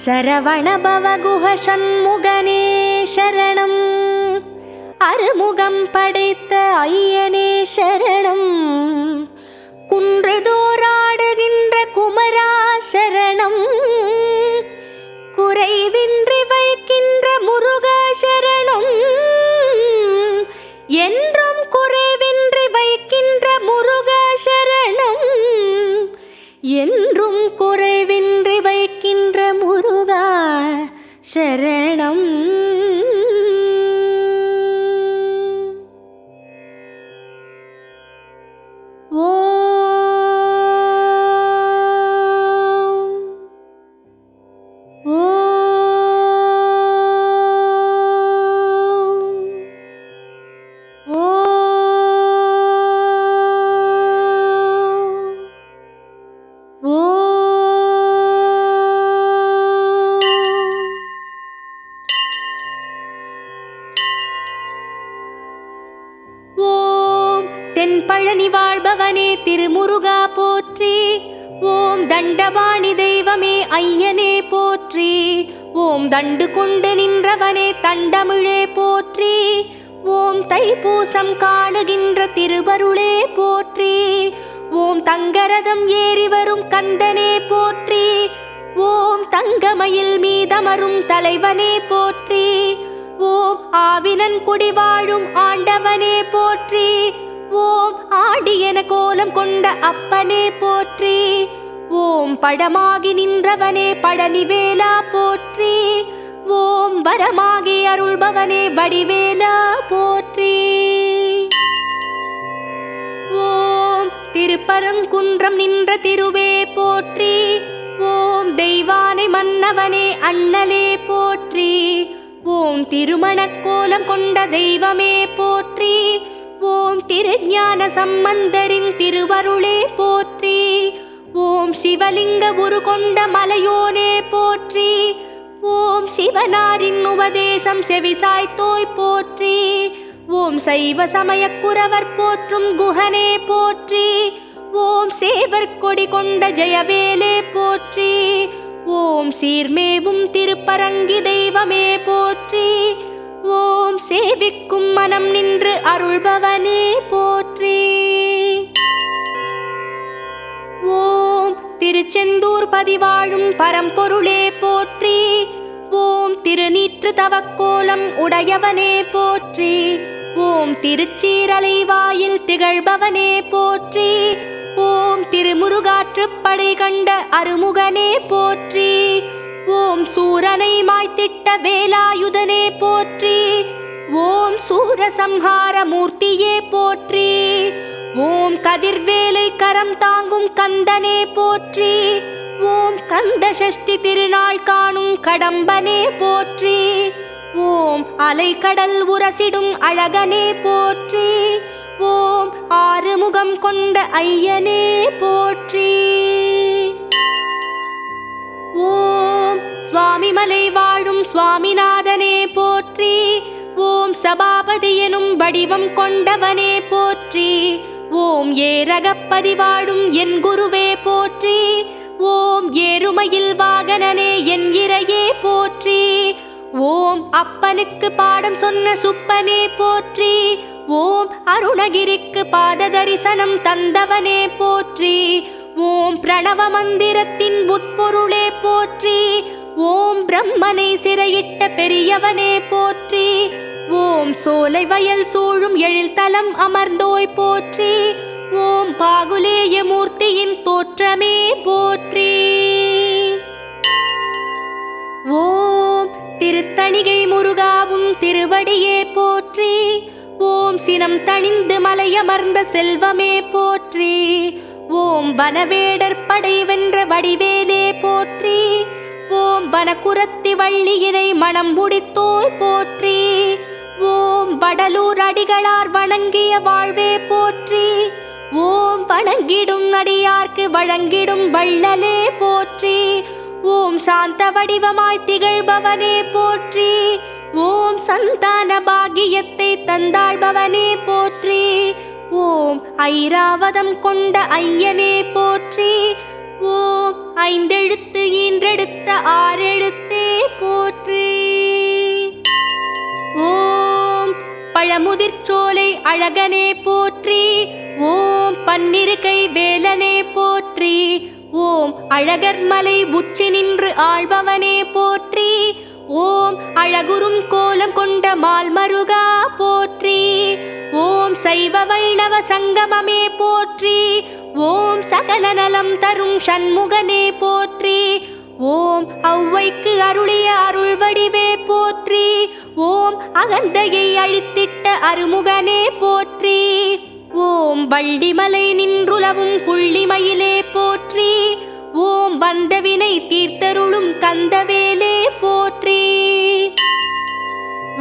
சரவணபவகுஹ சண்முகனே சரணம். அறுமுகம் படைத்த ஐயனே சரணம். குன்றுதோறாடுகின்ற குமரா சரணம். குறைவின்றி வைக்கின்ற முருகா சரணம். என்றும் குறைவின்றி வைக்கின்ற முருகா சரணம். என்றும் குறைவின்றி வைக்கின்ற முருகா சரணம். தென்பழனி வாழ்பவனே திருமுருகா போற்றி. ஓம் தண்டபாணி தெய்வமே ஐயனே போற்றி. ஓம் தண்டு கொண்டு நின்றவனே தண்டமிழே போற்றி. ஓம் தைப்பூசம் காணுகின்ற திருவருளே போற்றி. ஓம் தங்கரதம் ஏறி வரும் கந்தனே போற்றி. ஓம் தங்கமயில் மீதமரும் தலைவனே போற்றி. ஓம் ஆவினன் குடி வாழும் ஆண்டவனே போற்றி. ஓம் ஆடியன கோலம் கொண்ட அப்பனே போற்றி. ஓம் படமாகி நின்றவனே பழனிவேலா போற்றி. ஓம் வரமாகி அருள்பவனே வடிவேலா போற்றி. ஓம் திருப்பரங்குன்றம் நின்ற திருவே போற்றி. ஓம் தெய்வானை மன்னவனே அண்ணலே போற்றி. ஓம் திருமணக்கோலம் கொண்ட தெய்வமே போற்றி. ஓம் திருஞான சம்பந்தரின் திருவருளே போற்றி. ஓம் சிவலிங்க உரு கொண்ட மலையோனே போற்றி. ஓம் சிவனாரின் உபதேசம் செவிசாய்த்தோய் போற்றி. ஓம் சைவ சமயக் குரவர் போற்றும் குஹனே போற்றி. ஓம் சேவர் கொடி கொண்ட ஜெயவேலே போற்றி. ஓம் சீர்மேவும் திருப்பரங்கி தெய்வமே போற்றி. ஓம் சேவிக்கும் மனம் நின்று அருள்பவனே போற்றி. ஓம் திருச்செந்தூர் பதிவாழும் பரம்பொருளே போற்றி. ஓம் திருநீற்று தவக்கோலம் உடையவனே போற்றி. ஓம் திருச்சீரலை வாயில் திகழ்பவனே போற்றி. ஓம் திருமுருகாற்றுப்படை கண்ட அருமுகனே போற்றி. ஓம் சூரனை மாய்த்திட்ட வேலாயுதனே போற்றி. ஓம் சூரசம்ஹார மூர்த்தியே போற்றி. ஓம் கதிர்வேலை கரம் தாங்கும் கந்தனே போற்றி. ஓம் கந்த சஷ்டி திருநாள் காணும் கடம்பனே போற்றி. ஓம் அலைக்கடல் உரசிடும் அழகனே போற்றி. ஓம் ஆறுமுகம் கொண்ட ஐயனே போற்றி. ஓம் சுவாமிமலை வாழும் சுவாமிநாதனே போற்றி. ஓம் சபாபதி எனும் வடிவம் கொண்டவனே போற்றி. ஓம் ஏரகப்பதி வாழும் என் குருவே போற்றி. ஓம் ஏறுமையில் வாகனனே என் இறையே போற்றி. ஓம் அப்பனுக்கு பாடம் சொன்ன சுப்பனே போற்றி. ஓம் அருணகிரிக்கு பாத தரிசனம் தந்தவனே போற்றி. ஓம் பிரணவ மந்திரத்தின் உட்பொருளே போற்றி. ஓம் பிரம்மனை சிறையிட்ட பெரியவனே போற்றி. ஓம் சோலை வயல் சூழும் எழில்தலம் அமர்ந்தோய் போற்றி. ஓம் பாகுலேய மூர்த்தியின் தோற்றமே போற்றி. ஓம் திருத்தணிகை முருகாவும் திருவடியே போற்றி. ஓம் சினம் தணிந்து மலையமர்ந்த செல்வமே போற்றி. ஓம் வனவேடர் படை வென்ற வடிவேலே போற்றி. ஓம் வனக்குரத்தி வள்ளியினை மனம் முடித்தோய் போற்றி. ஓம் வடலூர் அடிகளார் வணங்கிய வாழ்வே போற்றி. ஓம் வணங்கிடும் அடியார்க்கு வழங்கிடும் வள்ளலே போற்றி. ஓம் சாந்த வடிவமாய் திகழ்பவனே போற்றி. ஓம் சந்தான பாகியத்தை தந்தாழ்பவனே போற்றி. ஓம் ஐராவதம் கொண்ட ஐயனே போற்றி. ஓம் ஐந்தெழுத்து ஈன்றெடுத்த ஆறெழுத்தே போற்றி. ஓம் பழமுதிர்ச்சோலை அழகனே போற்றி. ஓம் பன்னிருகை வேலனே போற்றி. ஓம் அழகர்மலை உச்சி நின்று ஆள்பவனே போற்றி. ஓம் அழகுறும் கோலம் கொண்ட மால்மருகா போற்றி. ஓம் சைவ வைணவ சங்கமமே போற்றி. ஓம் சகல நலம் தரும் சண்முகனே போற்றி. ஓம் ஔவைக்கு அருளிய அருள் வடிவே போற்றி. ஓம் அகந்தையை அழித்திட்ட அருமுகனே போற்றி. ஓம் வள்ளிமலை நின்றுலவும் புள்ளிமயிலே போற்றி. ஓம் வந்தவினை தீர்த்தருளும் கந்தவேலே போற்றி.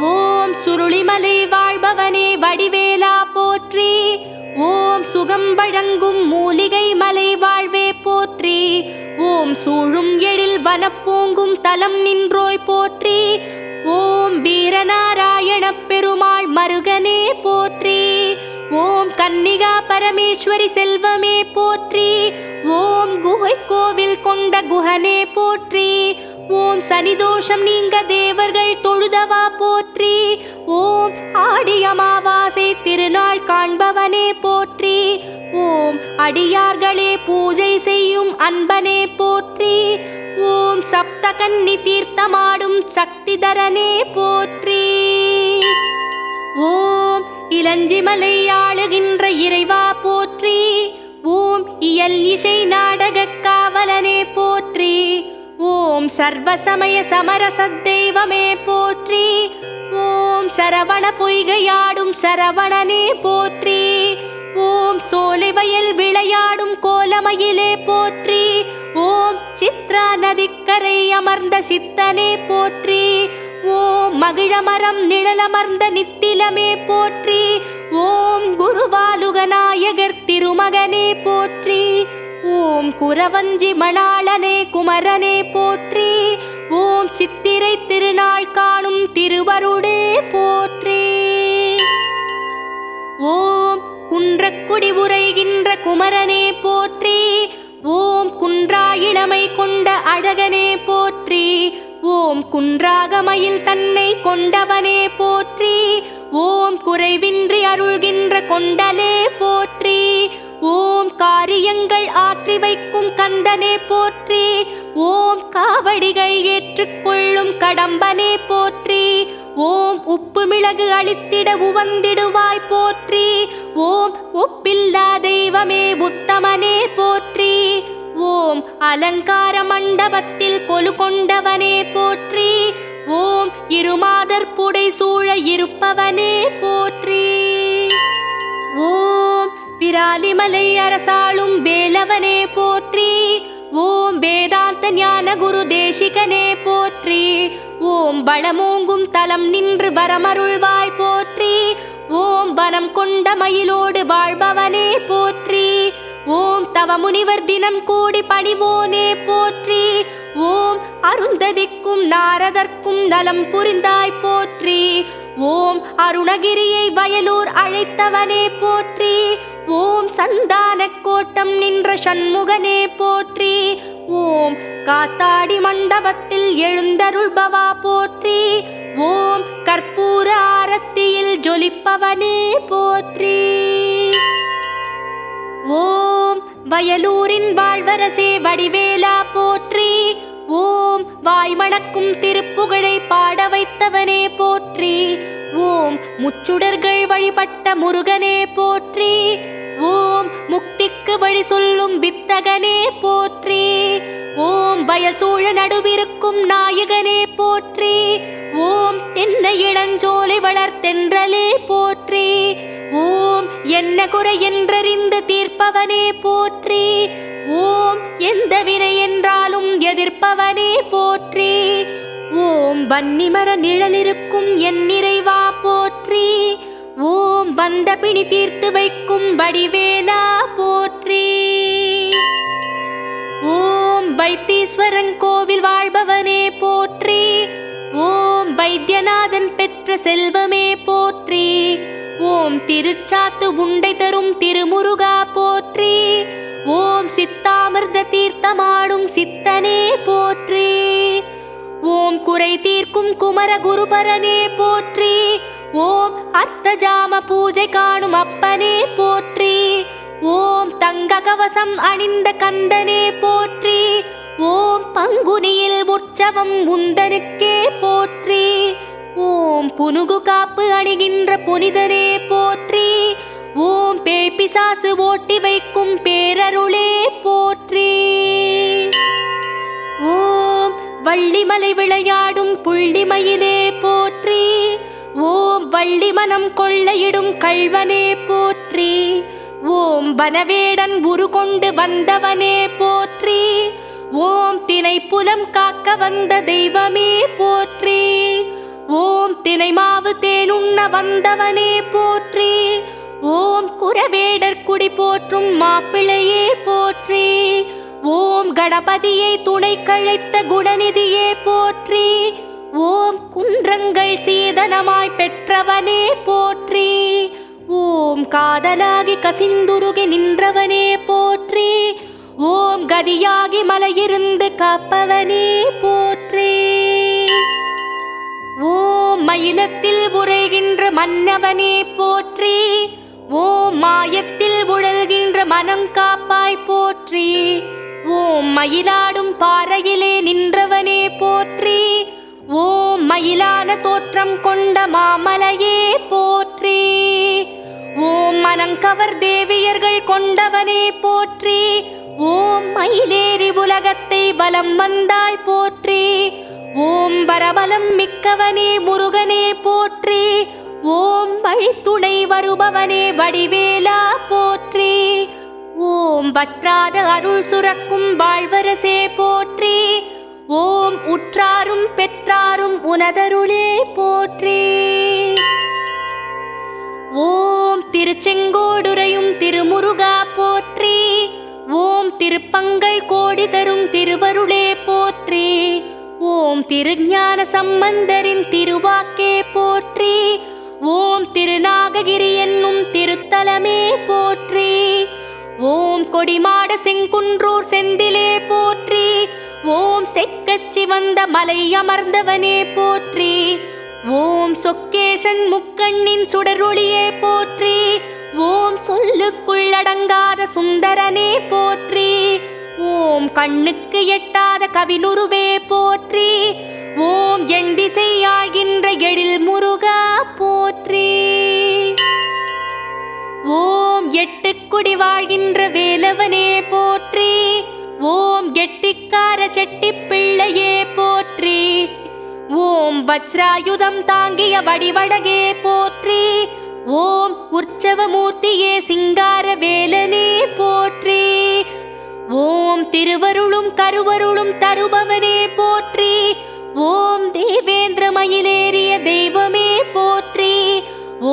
ஓம் சுருளிமலை வாழ்பவனே வடிவேலா போற்றி. ஓம் சுகம் வழங்கும் மூலிகை மலை வாழ்வே போற்றி. ஓம் சூழும் எழில் வனப்பூங்கும் தலம் நின்றோய் போற்றி. ஓம் வீரநாராயண பெருமாள் மருகனே போற்றி. ஓம் கன்னிகா பரமேஸ்வரி செல்வமே போற்றி. ஓம் குகை கோவில் கொண்ட குஹனே போற்றி. ஓம் சனிதோஷம் நீங்க தேவர்கள் தொழுதவா போற்றி. ஓம் ஆடி அமாவாசை திருநாள் காண்பவனே போற்றி. ஓம் அடியார்களே பூஜை செய்யும் அன்பனே போற்றி. ஓம் சப்தகன்னி தீர்த்தமாடும் சக்திதரனே போற்றி. ஓம் இளஞ்சிமலை ஆளுகின்ற இறைவா போற்றி. ஓம் இயல் இசை நாடக காவலனே போற்றி. ஓம் சர்வசமய சமரச தெய்வமே போற்றி. ஓம் சரவண பொய்கையாடும் சரவணனே போற்றி. ஓம் சோலை வயல் விளையாடும் கோலமயிலே போற்றி. ஓம் சித்ரா நதிக்கரை அமர்ந்த சித்தனே போற்றி. ஓம் மகிழமரம் நிழலமர்ந்த நித்திலமே போற்றி. ஓம் குருவாலுகநாயகர் திருமகனே போற்றி. ஓம் குரவஞ்சி மணாளனே குமரனே போற்றி. ஓம் சித்திரை திருநாள் காணும் திருவருடே போற்றி. ஓம் குன்றக்குடி உரைகின்ற குமரனே போற்றி. ஓம் குன்றா இளமை கொண்ட அழகனே போற்றி. ஓம் குன்றாகமயில் தன்னை கொண்டவனே போற்றி. ஓம் குறைவின்றி அருள்கின்ற கொண்டலே போற்றி. ஓம் காரியங்கள் ஆற்றி வைக்கும் கந்தனே போற்றி. ஓம் காவடிகள் ஏற்றுக்கொள்ளும் கடம்பனே போற்றி. ஓம் உப்பு மிளகு அளித்திட உவந்திடுவாய் போற்றி. ஓம் ஒப்பில்லா தெய்வமே உத்தமனே போற்றி. ஓம் அலங்கார மண்டபத்தில் கொலு கொண்டவனே போற்றி. ஓம் இருமாதர் புடை சூழ இருப்பவனே போற்றி. ஓம் விராலிமலை அரசாளும் வேலவனே போற்றி. ஓம் வேதாந்த ஞான குரு தேசிகனே போற்றி. ஓம் பலமோங்கும் தலம் நின்று வரமருள்வாய் போற்றி. ஓம் வனம் கொண்ட மயிலோடு வாழ்பவனே போற்றி. ஓம் தவமுனிவர் தினம் கூடி பணிவோனே போற்றி. ஓம் அருந்ததிக்கும் நாரதற்கும் நலம் புரிந்தாய் போற்றி. ஓம் அருணகிரியை வயலூர் அழைத்தவனே போற்றி. ஓம் சந்தான கோட்டம் நின்ற சண்முகனே போற்றி. ஓம் காத்தாடி மண்டபத்தில் எழுந்தருள்பவா போற்றி. ஓம் கற்பூர ஆரத்தியில் ஜொலிப்பவனே போற்றி. ஓம் வயலூரின் வாழ்வரசே வடிவேலா போற்றி. ஓம் வாய்மணக்கும் திருப்புகழை பாட வைத்தவனே போற்றி. ஓம் முச்சுடர்கள் வழிபட்ட முருகனே போற்றி. ஓம் முக்திக்கு வழி சொல்லும் வித்தகனே போற்றி. ஓம் வயல் சூழ நடுவிருக்கும் நாயகனே போற்றி. ஓம் தென்னை இளஞ்சோலை வளர்த்தென்றலே போற்றி. ஓம் என்ன குறை என்றறிந்து தீர்ப்பவனே போற்றி. ஓம் எந்த வினை என்றாலும் எதிர்ப்பவனே போற்றி. ஓம் வன்னிமர நிழலிருக்கும் என் நிறைவா போற்றி. ஓம் வந்த பிணி தீர்த்து வைக்கும் வடிவேலா போற்றி. ஓம் வைத்தீஸ்வரன் கோவில் வாழ்பவனே போற்றி. ஓம் வைத்தியநாதன் பெற்ற செல்வமே போற்றி. ஓம் திருச்சாத்து உண்டை தரும் திருமுருகா போற்றி. ஓம் சித்தாம அமிர்த தீர்த்தமாடும் சித்தனே போற்றி. ஓம் குறை தீர்க்கும் குமர குருபரனே போற்றி. ஓம் அர்த்தஜாம பூஜை காணும் அப்பனே போற்றி. ஓம் தங்க கவசம் அணிந்த கந்தனே போற்றி. ஓம் பங்குனியில் உற்சவம் உந்தனுக்கே போற்றி. ஓம் புனுகு காப்பு அணிகின்ற புனிதனே போற்றி. ஓம் பேய்பிசாசு ஓட்டி வைக்கும் பேரருளே போற்றி. ஓம் வள்ளிமலை விளையாடும் புள்ளிமயிலே போற்றி. ஓம் வள்ளி மனம் கொள்ளையிடும் கள்வனே போற்றி. ஓம் வனவேடன் உருகொண்டு வந்தவனே போற்றி. ஓம் தினைப்புலம் காக்க வந்த தெய்வமே போற்றி. ஓம் தினைமாவு தேனுண்ண வந்தவனே போற்றி. ஓம் குரவேடர் குடி போற்றும் மாப்பிள்ளையே போற்றி. ஓம் கணபதியை துணை கழைத்த குணநிதியே போற்றி. ஓம் குன்றங்கள் சீதனமாய் பெற்றவனே போற்றி. ஓம் காதலாகி கசிந்துருகி நின்றவனே போற்றி. ஓம் கதியாகி மலையிருந்து காப்பவனே போற்றி. ஓம் மயிலத்தில் உரைகின்ற மன்னவனே போற்றி. ஓம் மாயத்தில் உழல்கின்ற மனம் காப்பாய் போற்றி. ஓம் மயிலாடும் பாறையிலே நின்றவனே போற்றி. ஓம் மயிலான தோற்றம் கொண்ட மாமலையே போற்றி. ஓம் மனங்கவர் தேவியர்கள் கொண்டவனே போற்றி. ஓம் மயிலேறி உலகத்தை பலம் வந்தாய் போற்றி. ஓம் பரபலம் மிக்கவனே முருகனே போற்றி. ஓம் வழித்துணை வருபவனே வடிவேலா போற்றி. ஓம் வற்றாத அருள் சுரக்கும் வாழ்வரசே போற்றி. ஓம் உற்றாரும் பெற்றாரும் உனதருளே போற்றி. ஓம் திருச்செங்கோடுரையும் திருமுருகா போற்றி. ஓம் திருப்பங்கள் கோடி தரும் திருவருளே போற்றி. ஓம் திருஞான சம்பந்தரின் திருவாக்கே போற்றி. ஓம் திருநாககிரி என்னும் திருத்தலமே போற்றி. ஓம் கொடிமாட செங்குன்றூர் செந்திலே போற்றி. ஓம் செக்கச்சி வந்த மலை அமர்ந்தவனே போற்றி. ஓம் சொக்கேசன் முக்கண்ணின் சுடரொளியே போற்றி. ஓம் சொல்லுக்குள்ளடங்காத சுந்தரனே போற்றி. ஓம் கண்ணுக்கு எட்டாத கவினுருவே போற்றி. ஓம் எண் திசை ஆழ்கின்ற எழில் முருகா போற்றி. ஓம் எட்டுக்குடி வாழ்கின்ற வேலவனே போற்றி. ஓம் கெட்டிக்கார செட்டி பிள்ளையே போற்றி. ஓம் வஜ்ராயுதம் தாங்கிய வடிவடகே போற்றி. ஓம் உற்சவமூர்த்தியே சிங்கார வேலனே போற்றி. ஓம் திருவருளும் கருவருளும் தருபவனே போற்றி. ஓம் தேவேந்திர மயிலேறிய தெய்வமே போற்றி.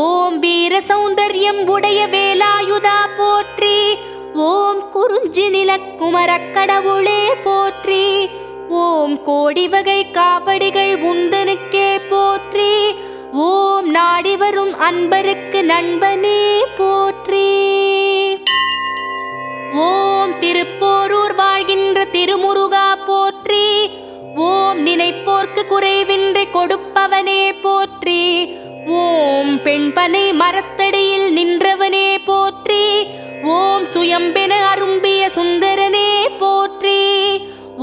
ஓம் வீர சௌந்தர்யம் உடைய வேலாயுதா போற்றி. ஓம் குறிஞ்சி நிலக்குமரக் கடவுளே போற்றி. ஓம் கோடி வகை காவடிகள் உந்தனுக்கே போற்றி. ஓம் நாடி வரும் அன்பருக்கு நண்பனே போற்றி. ஓம் திருப்போரூர் வாழ்கின்ற திருமுருகா போற்றி. ஓம் நினைப்போர்க்கு குறைவின்றி கொடுப்பவனே போற்றி. ஓம் பெண்பனை மரத்தடியில் நின்றவனே போற்றி. ஓம் சுயம்பென அரும்பிய சுந்தரனே போற்றி.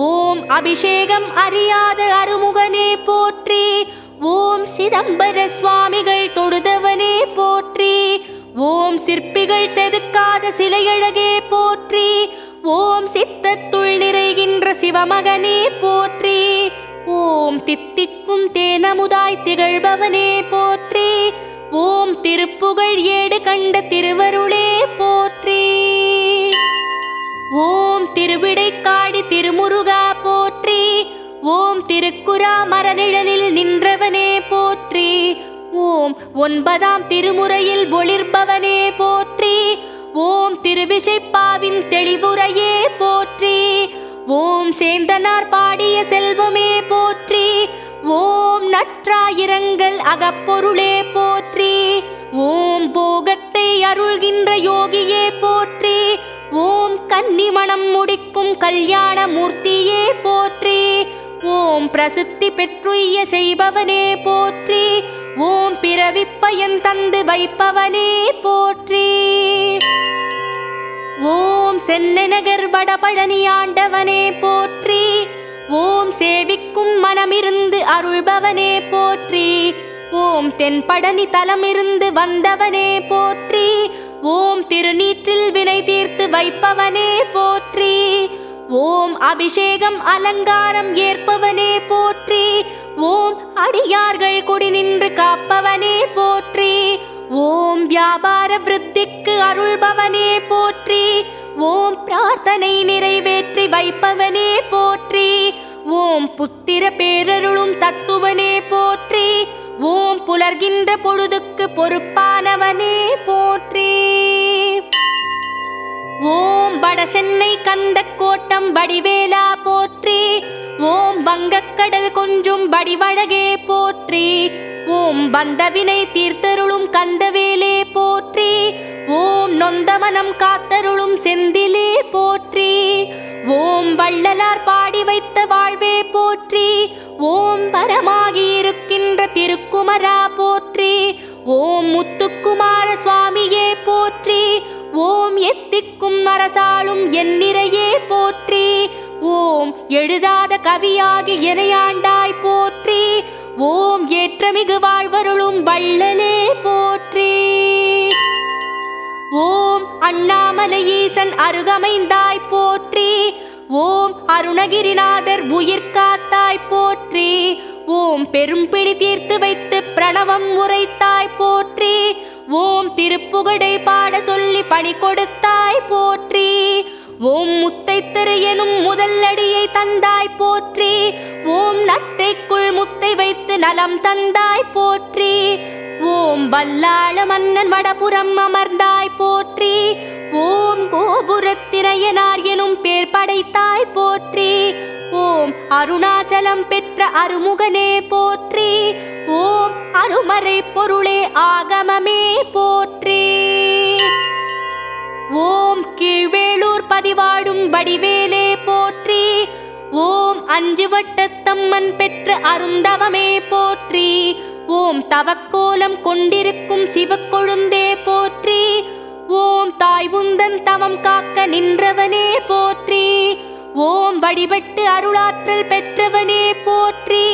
ஓம் அபிஷேகம் அறியாத அருமுகனே போற்றி. ஓம் சிதம்பர சுவாமிகள் தொழுதவனே போற்றி. ஓம் சிற்பிகள் செதுக்காத சிலையழகே போற்றி. ஓம் சித்தத்துள் நிறைகின்ற சிவமகனே போற்றி. ஓம் தித்திக்கும் தேனமுதாய் திகழ்பவனே போற்றி. ஓம் திருப்புகழ் ஏடு கண்ட திருவருளே போற்றி. ஓம் திருவிடைக்காடி திருமுருகா போற்றி. ஓம் திருக்குறா மரநிழலில் நின்றவனே போற்றி. ஓம் 9ஆம் திருமுறையில் ஒளிர்பவனே போற்றி. ஓம் திருவிசைப்பாவின் தெளிவுரையே போற்றி. ஓம் சேந்தனார் பாடிய செல்வமே போற்றி. ஓம் நற்றாயிரங்கள் அகப்பொருளே போற்றி. ஓம் போகத்தை அருள்கின்ற யோகியே போற்றி. ஓம் கன்னி மணம் முடிக்கும் கல்யாண மூர்த்தியே போற்றி. ஓம் பிரசித்தி பெற்றுய்ய செய்பவனே போற்றி. ஓம் பிறவிப்பயன் தந்து வைப்பவனே போற்றி. ஓம் சென்னை நகர் வடபழனி ஆண்டவனே போற்றி. ஓம் சேவிக்கும் மனமிருந்து அருள்பவனே போற்றி. ஓம் தென்பழனி தலமிருந்து வந்தவனே போற்றி. ஓம் திருநீற்றில் வினை தீர்த்து வைப்பவனே போற்றி. ஓம் அபிஷேகம் அலங்காரம் ஏற்பவனே போற்றி. ஓம் அடியார்கள் குடி நின்று காப்பவனே போற்றி. ஓம் வியாபார விருத்திக்கு அருள்பவனே போற்றி. ஓம் பிரார்த்தனை நிறைவேற்றி வைப்பவனே போற்றி. ஓம் புத்திர பேரருளும் தத்துவனே போற்றி. ஓம் புலர்கின்ற பொழுதுக்கு பொறுப்பானவனே போற்றி. ஓம் வடசென்னை கந்த கோட்டம் வடிவேலா போற்றி. ஓம் வங்கக்கடல் கொஞ்சும் வடிவழகே போற்றி. ஓம் வந்தவினை தீர்த்தருளும் கந்தவேலே போற்றி. ஓம் நொந்தமனம் காத்தருளும் செந்திலே போற்றி. ஓம் வள்ளலார் பாடி வைத்த வாழ்வே போற்றி. ஓம் பரமாகி இருக்கின்ற திருக்குமரா போற்றி. ஓம் முத்துக்குமார சுவாமியே போற்றி. ஓம் எத்திக்கும் அரசாளும் எண்ணிறையே போற்றி. ஓம் எழுதாத கவியாகி எனையாண்டாய் போற்றி. ஓம் ஏற்றமிகு வாழ்வருளும் வள்ளலே போற்றி. ஓம் அண்ணாமலை ஈசன் அருகமைந்தாய் போற்றி. ஓம் அருணகிரிநாதர் உயிர் காத்தாய் போற்றி. ஓம் பெரும்பிடி தீர்த்து வைத்து பிரணவம் உரைத்தாய் போற்றி. ஓம் திருப்புகழை பாட சொல்லி பணி கொடுத்தாய் போற்றி. ஓம் முத்தை திரு எனும் முதல் அடியை தந்தாய் போற்றி. ஓம் நத்தைக்குள் முத்தை வைத்து நலம் தந்தாய் போற்றி. ஓம் வல்லாள மன்னன் வடபுறம் அமர்ந்தாய் போற்றி. ஓம் கோபுரத்திரையனார் எனும் பேர் படைத்தாய் போற்றி. ஓம் அருணாச்சலம் பெற்ற அருமுகனே போற்றி. ஓம் அருமறை பொருளே ஆகமமே போற்றி. ஓம் கீழ்வேளூர் பதிவாடும் வடிவேலே போற்றி. ஓம் அஞ்சு வட்டத்தம்மன் பெற்ற அருந்தவமே போற்றி. ஓம் தவக்கோலம் கொண்டிருக்கும் சிவக்கொழுந்தே போற்றி. ஓம் தாய் உந்தன் தவம் காக்க நின்றவனே போற்றி. ஓம் வழிபட்டு அருளாற்றல் பெற்றவனே போற்றி.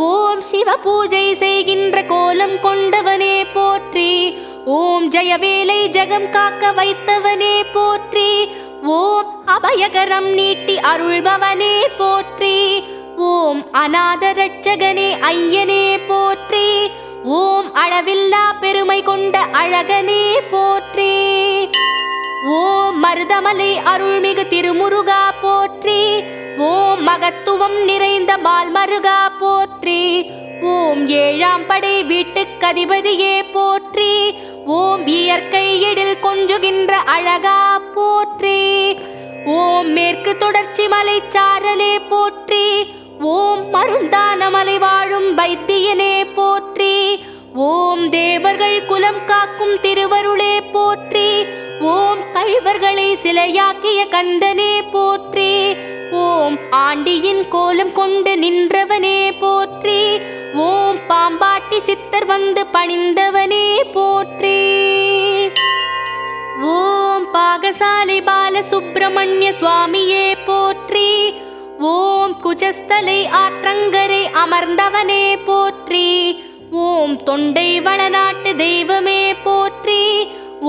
ஓம் சிவ பூஜை செய்கின்ற கோலம் கொண்டவனே போற்றி. ஓம் ஜெயவேலை ஜெகம் காக்க வைத்தவனே போற்றி. ஓம் அபயகரம் நீட்டி அருள்பவனே போற்றி. ஓம் அநாத ரட்சகனே ஐயனே போற்றி. ஓம் அளவில்லா பெருமை கொண்ட அழகனே போற்றி. ஓம் மருதமலை அருள்மிகு திருமுருகா போற்றி. ஓம் மகத்துவம் நிறைந்த மால்மருகா போற்றி. ஓம் ஏழாம் படை வீட்டுக்கு அதிபதியே போற்றி. ஓம் இயற்கை எழில் கொஞ்சுகின்ற அழகா போற்றி. ஓம் மேற்கு தொடர்ச்சி மலை சாரலே போற்றி. ஓம் மருந்தான மலை வாழும் வைத்தியனே போற்றி. ஓம் தேவர்கள் குலம் காக்கும் திருவருளே போற்றி. ஓம் கள்வர்களை சிலையாக்கிய கந்தனே போற்றி. ஓம் ஆண்டியின் கோலம் கொண்டு நின்றவனே போற்றி. ஓம் பாம்பாட்டி சித்தர் வந்து பணிந்தவனே போற்றி. ஓம் பாகசாலை பால சுப்பிரமணிய சுவாமியே போற்றி. ஓம் குஜஸ்தலை ஆற்றங்கரை அமர்ந்தவனே போற்றி. ஓம் தொண்டை வளநாட்டு தெய்வமே போற்றி.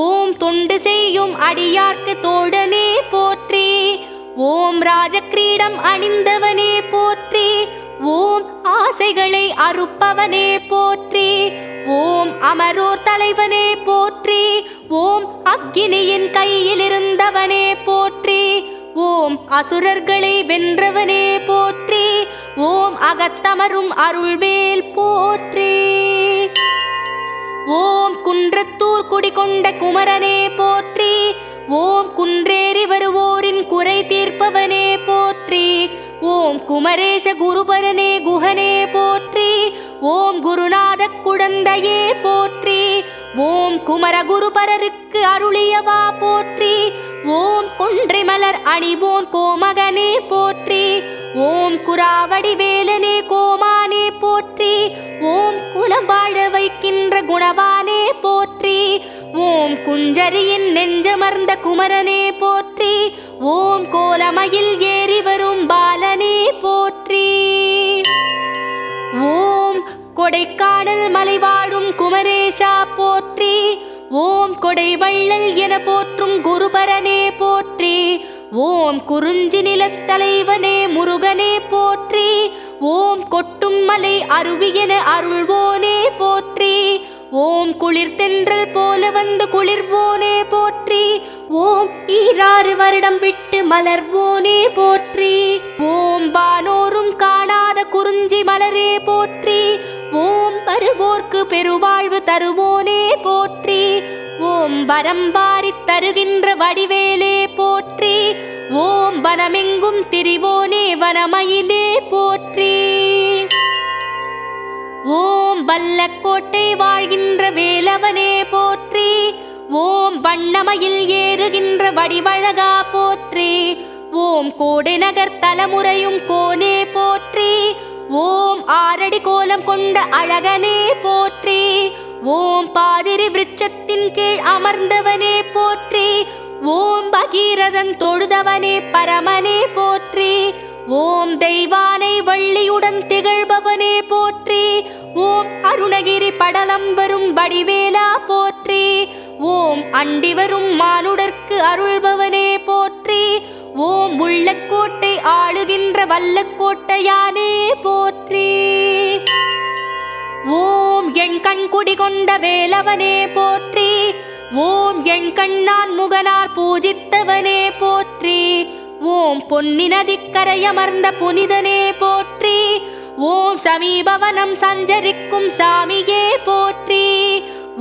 ஓம் தொண்டு செய்யும் அடியார்க்கு தோழனே போற்றி. ஓம் ராஜக்கிரீடம் அணிந்தவனே போற்றி. ஓம் ஆசைகளை அறுப்பவனே போற்றி. ஓம் அமரோர் தலைவனே போற்றி. ஓம் அக்கினியின் கையில் இருந்தவனே போற்றி. ஓம் அசுரர்களை வென்றவனே போற்றி. ஓம் அகத்தமரும் அருள்வேல் போற்றி. ஓம் குன்றத்தூர் குடிகொண்ட குமரனே போற்றி. ஓம் குன்றேறி வருவோரின் குறை தீர்ப்பவனே போற்றி. ஓம் குமரேச குருபரனே குஹனே போற்றி. ஓம் குருநாத குழந்தையே போற்றி. ஓம் குமர குருபரருக்கு அருளியவா போற்றி. ஓம் கொன்றை மலர் அணிவோன் கோமகனே போற்றி. ஓம் குராவடி வேலனே கோமானே போற்றி. ஓம் குலம் வாழ வைக்கின்ற குணவானே போற்றி. ஓம் குஞ்சரியின் நெஞ்சமர்ந்த குமரனே போற்றி. ஓம் கோலமயில் ஏறி வரும் பாலனே போற்றி. ஓம் கொடைக்கானல் மலை வாழும் குமரேசா போற்றி. ஓம் கொடை வள்ளல் என போற்றும் குருபரனே போற்றி. ஓம் குறிஞ்சி நிலத்தலைவனே முருகனே போற்றி. ஓம் கொட்டும் மலை அருவி என அருள்வோனே போற்றி. ஓம் குளிர் தென்றல் போல வந்து குளிர்வோனே போற்றி. ஓம் ஈராறு வருடம் விட்டு மலர்வோனே போற்றி. ஓம் வானோரும் காணாத குறிஞ்சி மலரே போற்றி. ஓம் பருவோர்க்கு பெருவாழ்வு தருவோனே போற்றி. ஓம் வரம் வாரித் தருகின்ற வடிவேலே போற்றி. ஓம் வனமெங்கும் திரிவோனே வனமயிலே போற்றி. ஓம் வல்லக்கோட்டை வாழ்கின்ற வேலவனே போற்றி. ஓம் வண்ணமயில் ஏறுகின்ற வடிவழகா போற்றி. ஓம் கோடை நகர் தலமுறையும் கோனே போற்றி. ஓம் ஆரடி கோலம் கொண்ட அழகனே போற்றி. ஓம் பாதிரி விருட்சத்தின் கீழ் அமர்ந்தவனே போற்றி. ஓம் பகீரதன் தொழுதவனே பரமனே போற்றி. ஓம் தெய்வானை வள்ளியுடன் திகழ்பவனே போற்றி. ஓம் அருணகிரி படலம் வரும் வடிவேலா போற்றி. ஓம் அண்டி வரும் மானுடர்க்கு அருள்பவனே போற்றி. ஓம் உள்ளக்கோட்டை ஆளுகின்ற வல்லக்கோட்டையானே போற்றி. ஓம் என் கண் குடி கொண்ட வேலவனே போற்றி. ஓம் என் கண்ணான் முகனார் பூஜித்தவனே போற்றி. ஓம் பொன்னி நதிக்கரையமர்ந்த புனிதனே போற்றி. ஓம் சமீபவனம் சஞ்சரிக்கும் சாமியே போற்றி.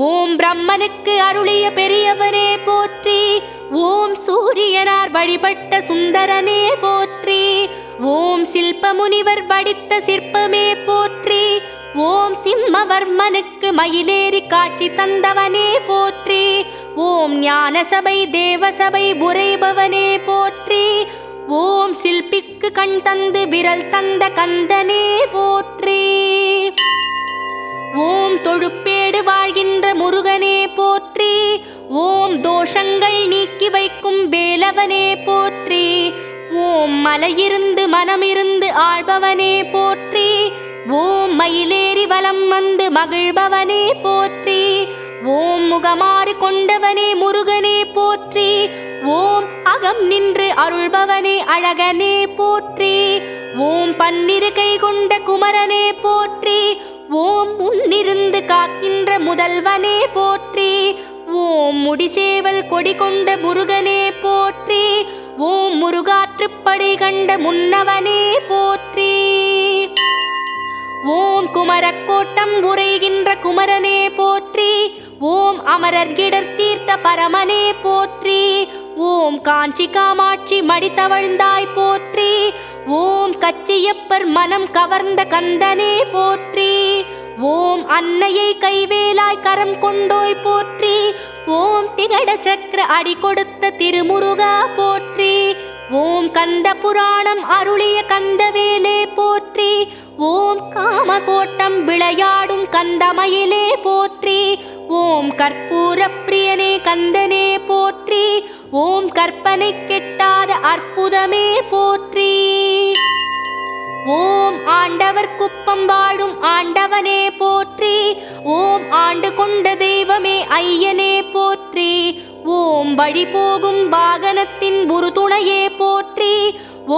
ஓம் பிரம்மனுக்கு அருளிய பெரியவனே போற்றி. ஓம் சூரியனார் வழிபட்ட சுந்தரனே போற்றி. ஓம் சில்ப முனிவர் வடித்த சிற்பமே போற்றி. ஓம் சிம்மவர்மனுக்கு மயிலேறி காட்சி தந்தவனே போற்றி. ஓம் ஞானசபை தேவசபை புரைபவனே போற்றி. ஓம் சில்பிக்கு கண் தந்து விரல் தந்த கந்தனே போற்றி. ஓம் தொழுப்பேடு வாழ்கின்ற முருகனே போற்றி. ஓம் தோஷங்கள் நீக்கி வைக்கும் வேலவனே போற்றி. ஓம் மலையிருந்து மனமிருந்து ஆள்பவனே போற்றி. ஓம் மயிலேறி வலம் வந்து மகிழ்பவனே போற்றி. ஓம் முகமாறு கொண்டவனே முருகனே போற்றி. ஓம் அகம் நின்று அருள்பவனே அழகனே போற்றி. ஓம் பன்னிரு கை கொண்ட குமரனே போற்றி. ஓம் முன்னிருந்து காக்கின்ற முதல்வனே போற்றி. ஓம் முடிசேவல் கொடி கொண்ட முருகனே போற்றி. ஓம் முருகாற்றுப்படை கண்ட முன்னவனே போற்றி. ஓம் குமரக்கோட்டம் உரைகின்ற குமரனே போற்றி. ஓம் அமரர் இடர் தீர்த்த பரமனே போற்றி. ஓம் காஞ்சி காமாட்சி மடித்தவழ்ந்தாய் போற்றி. ஓம் கச்சியப்பர் மனம் கவர்ந்த கந்தனே போற்றி. ஓம் அன்னையை கைவேலாய் கரம் கொண்டோய் போற்றி. ஓம் திகட சக்கர அடி கொடுத்த திருமுருகா போற்றி. ஓம் கந்த புராணம் அருளிய கந்தவேலே போற்றி. ஓம் காமகோட்டம் விளையாடும் கந்தமயிலே போற்றி. ஓம் கற்பூர பிரியனே கந்தனே போற்றி. ஓம் கற்பனை கெட்டாத அற்புதமே போற்றி. ஓம் ஆண்டவர் குப்பம் வாழும் ஆண்டவனே போற்றி. ஓம் ஆண்டு கொண்ட தெய்வமே ஐயனே போற்றி. ஓம் வழி போகும் வாகனத்தின் உறுதுணையே போற்றி.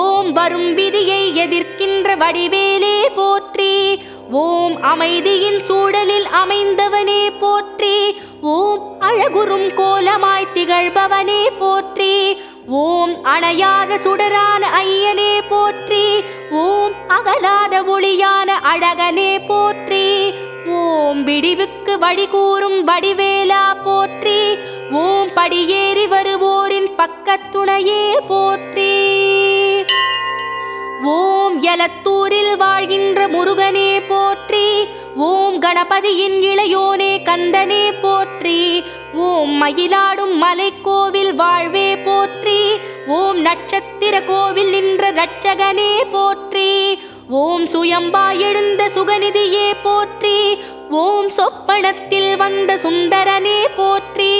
ஓம் வரும் விதியை எதிர்க்கின்ற வடிவேலே போற்றி. ஓம் அமைதியின் சூழலில் அமைந்தவனே போற்றி. ஓம் அழகுறும் கோலமாய் திகழ்பவனே போற்றி. ஓம் அணையாத சுடரான ஐயனே போற்றி. ஓம் அகலாத ஒளியான அழகனே போற்றி. ஓம் விடிவுக்கு வழி கூறும் வடிவேலா போற்றி. ஓம் படியேறி வருவோரின் பக்கத்துணையே போற்றி. ஓம் எலத்தூரில் வாழ்கின்ற முருகனே போற்றி. ஓம் கணபதியின் இளையோனே கந்தனே போற்றி. ஓம் மயிலாடும் மலைக்கோவில் வாழ்வே போற்றி. சமுத்திர கோவில் நின்ற ரட்சகனே போற்றி. ஓம் சுயம்பாய் எழுந்த சுகநிதியே போற்றி. ஓம் சொப்பனத்தில் வந்த சுந்தரனே போற்றி.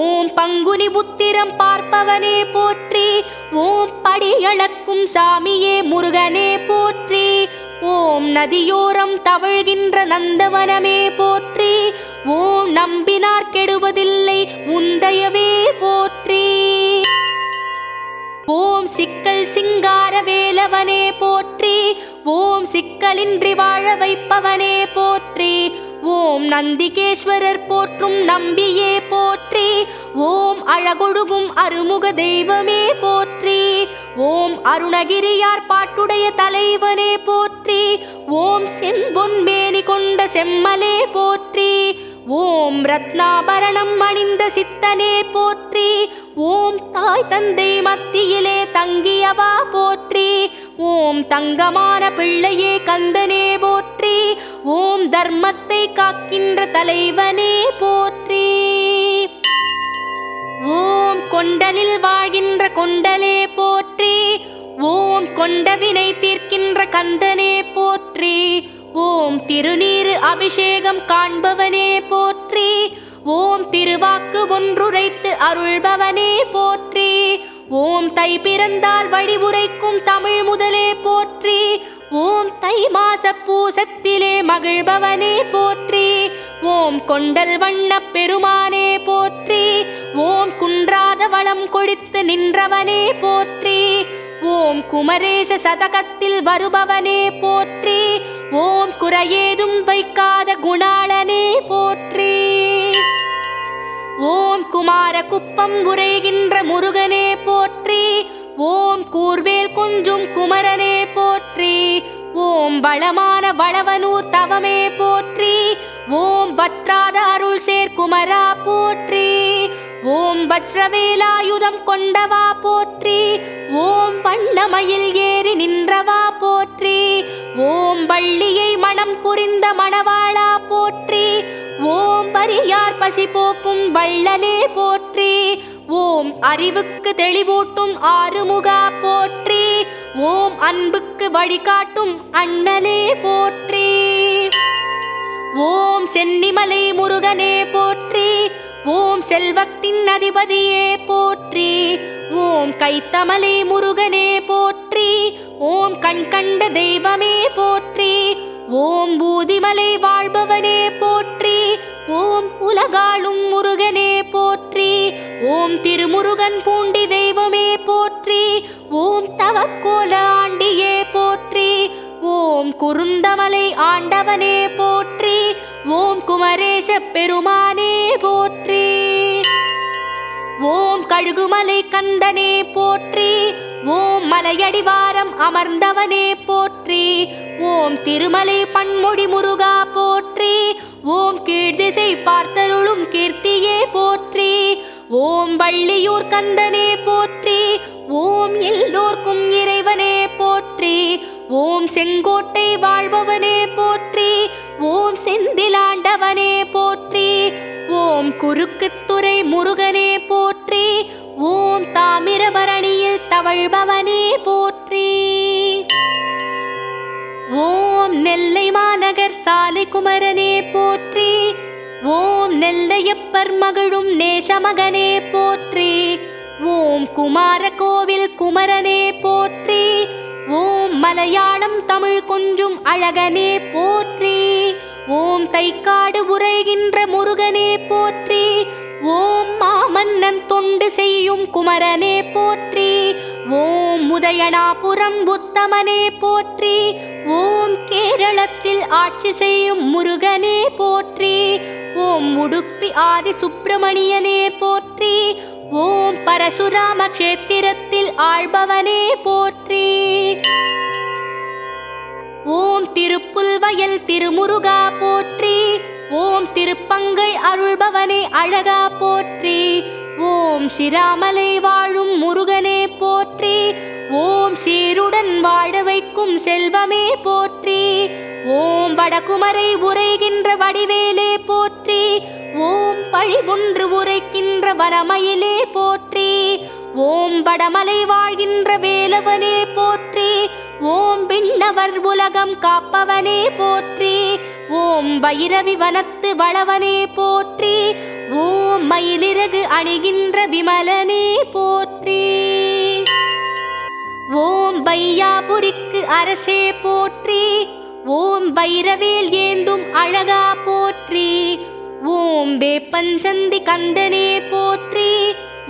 ஓம் பங்குனி புத்திரம் பார்ப்பவனே போற்றி. ஓம் படியளக்கும் சாமியே முருகனே போற்றி. ஓம் நதியோரம் தவழ்கின்ற நந்தவனமே போற்றி. ஓம் நம்பினார் கெடுவதில்லை உந்தயவே போற்றி. ஓம் சிக்கல் சிங்கார வேலவனே போற்றி. ஓம் சிக்கலின்றி வாழ வைப்பவனே போற்றி. ஓம் நந்திகேஸ்வரர் போற்றும் நம்பியே போற்றி. ஓம் அழகொழுகும் அருமுக தெய்வமே போற்றி. ஓம் அருணகிரியார் பாட்டுடைய தலைவனே போற்றி. ஓம் செம்பொன் மேனி கொண்ட செம்மலே போற்றி. ஓம் ரத்னாபரணம் அணிந்த சித்தனே போற்றி. ஓம் தாய் தந்தை மத்தியிலே தங்கியவா போற்றி. ஓம் தங்கமான பிள்ளையே கந்தனே போற்றி. ஓம் தர்மத்தை காக்கின்ற தலைவனே போற்றி. ஓம் கொண்டலில் வாழ்கின்ற கொண்டலே போற்றி. ஓம் கொண்டவினை தீர்க்கின்ற கந்தனே போற்றி. ஓம் திருநீரு அபிஷேகம் காண்பவனே போற்றி. ஓம் திருவாக்கு ஒன்றுரைத்து அருள்பவனே போற்றி. ஓம் தை பிறந்தால் வழி உரைக்கும் தமிழ் முதலே போற்றி. ஓம் தை மாச பூசத்திலே மகிழ்பவனே போற்றி. ஓம் கொண்டல் வண்ண பெருமானே போற்றி. ஓம் குன்றாத வளம் கொழித்து நின்றவனே போற்றி. ஓம் குமரேச சதகத்தில் வருபவனே போற்றி. ஓம் குறையேதும் வைக்காத குணாளனே போற்றி. ஓம் குமார குப்பம் உரைகின்ற முருகனே போற்றி. ஓம் கூர்வேல் கொஞ்சும் குமரனே போற்றி. ஓம் வளமான வளவனூர் தவமே போற்றி. ஓம் பற்றாத அருள் சேர் குமரா போற்றி. ஓம் வஜ்ரவேலாயுதம் கொண்டவா போற்றி. ஓம் வண்ணமயில் ஏறி நின்றவா போற்றி. ஓம் வள்ளியை மனம் புரிந்த மணவாளா போற்றி. ஓம் பரியார் பசி போக்கும் வள்ளலே போற்றி. ஓம் அறிவுக்கு தெளிவூட்டும் ஆறுமுகா போற்றி. ஓம் அன்புக்கு வழிகாட்டும் அண்ணலே போற்றி. ஓம் சென்னிமலை முருகனே போற்றி. ஓம் செல்வத்தின் அதிபதியே போற்றி. ஓம் கைத்தமலை முருகனே போற்றி. ஓம் கண் கண்ட தெய்வமே போற்றி. ஓம் பூதிமலை வாழ்பவனே போற்றி. ஓம் உலகாளும் முருகனே போற்றி. ஓம் திருமுருகன் பூண்டி தெய்வமே போற்றி. ஓம் தவக்கோல ஆண்டியே போற்றி. ஓம் குருந்தமலை ஆண்டவனே போற்றி. ஓம் குமரேச பெருமானே போற்றி. ஓம் கழுகுமலை கந்தனே போற்றி. ஓம் மலையடிவாரம் அமர்ந்தவனே போற்றி. ஓம் திருமலை பன்மொழி முருகா போற்றி. ஓம் கீழ்திசை பார்த்தருளும் கீர்த்தியே போற்றி. ஓம் வள்ளியூர் கந்தனே போற்றி. ஓம் எல்லோர்க்கும் இறைவனே போற்றி. ஓம் செங்கோட்டை வாழ்பவனே போற்றி. ஓம் செந்திலாண்டவனே போற்றி. ஓம் குறுக்குத்துறை முருகனே போற்றி. ஓம் தாமிரபரணியில் தவழ்பவனே போற்றி. ஓம் நெல்லை மாநகர் சாலை குமரனே போற்றி. ஓம் நெல்லையப்பர் மகளும் நேசமகனே போற்றி. ஓம் குமார கோவில் குமரனே போற்றி. ஓம் மலையாளம் தமிழ் கொஞ்சும் அழகனே போற்றி. ஓம் தைக்காடு உரைகின்ற முருகனே போற்றி. ஓம் மாமன்னன் தொண்டு செய்யும் குமரனே போற்றி. ஓம் உதயனாபுரம் உத்தமனே போற்றி. ஓம் கேரளத்தில் ஆட்சி செய்யும் முருகனே போற்றி. ஓம் உடுப்பி ஆதி சுப்பிரமணியனே போற்றி. ஓம் பரசுராம கஷேத்திரத்தில் ஆள்பவனே போற்றி. ஓம் திருப்புல்வயல் திருமுருகா போற்றி. ஓம் திருப்பங்கை அருள்பவனே அழகா போற்றி. ஓம் சிராமலை வாழும் முருகனே போற்றி. ஓம் சீருடன் வாழ வைக்கும் செல்வமே போற்றி. ஓம் வடகுமரை உரைகின்ற வடிவேலே போற்றி. ஓம் பழிபொன்று உரைக்கின்ற வனமயிலே போற்றி. ஓம் வடமலை வாழ்கின்ற வேலவனே போற்றி. ஓம் விண்ணவர் உலகம் காப்பவனே போற்றி. ஓம் பைரவி வனத்து வளவனே போற்றி. ஓம் மயிலிறகு அணிகின்ற விமலனே போற்றி. ஓம் பையாபுரிக்கு அரசே போற்றி. ஓம் பைரவேல் ஏந்தும் அழகா போற்றி. ஓம் வேப்பஞ்சந்தி கந்தனே போற்றி.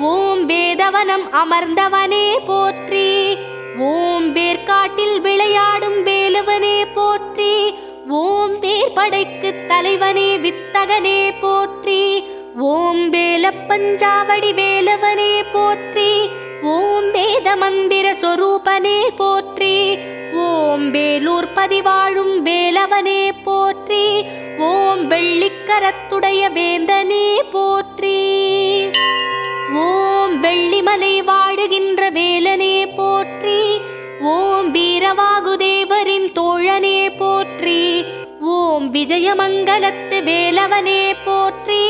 ஓம் வேதவனம் அமர்ந்தவனே போற்றி. ஓம் வேர்காட்டில் விளையாடும் வேலவனே போற்றி. ஓம் வேற்படைக்கு தலைவனே வித்தகனே போற்றி. ஓம் வேலப்பஞ்சாவடி வேலவனே போற்றி. ஓம் வேத மந்திர சொரூபனே போற்றி. ஓம் வேலூர் பதிவாழும் வேலவனே போற்றி. ஓம் வெள்ளிக்கரத்துடைய வேந்தனே போற்றி. ஓம் வெள்ளிமலை வாழுகின்ற வேலனே போற்றி. ஓம் வீரவாகுதேவரின் தோழனே போற்றி. ஓம் விஜயமங்கலத்து வேலவனே போற்றி.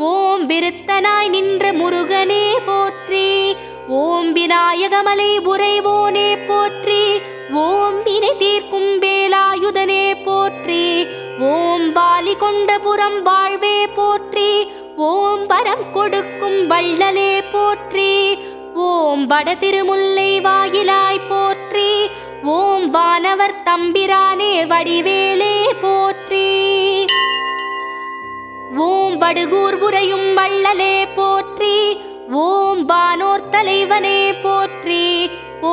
ஓம் விருத்தனாய் நின்ற முருகனே போற்றி. ஓம் விநாயகமலை உறைவோனே போற்றி. ஓம் வினை தீர்க்கும் வேலாயுதனே போற்றி. ஓம் பாலி கொண்டபுரம் வாழ்வே போற்றி. ஓம் வரம் கொடுக்கும் வள்ளலே போற்றி. ஓம் வட திருமுல்லை வாயிலாய் போற்றி. ஓம் வானவர் தம்பிரானே வடிவேலே போற்றி. ஓம் வடுகூர் புரையும் வள்ளலே போற்றி. ஓம் வானோர் தலைவனே போற்றி.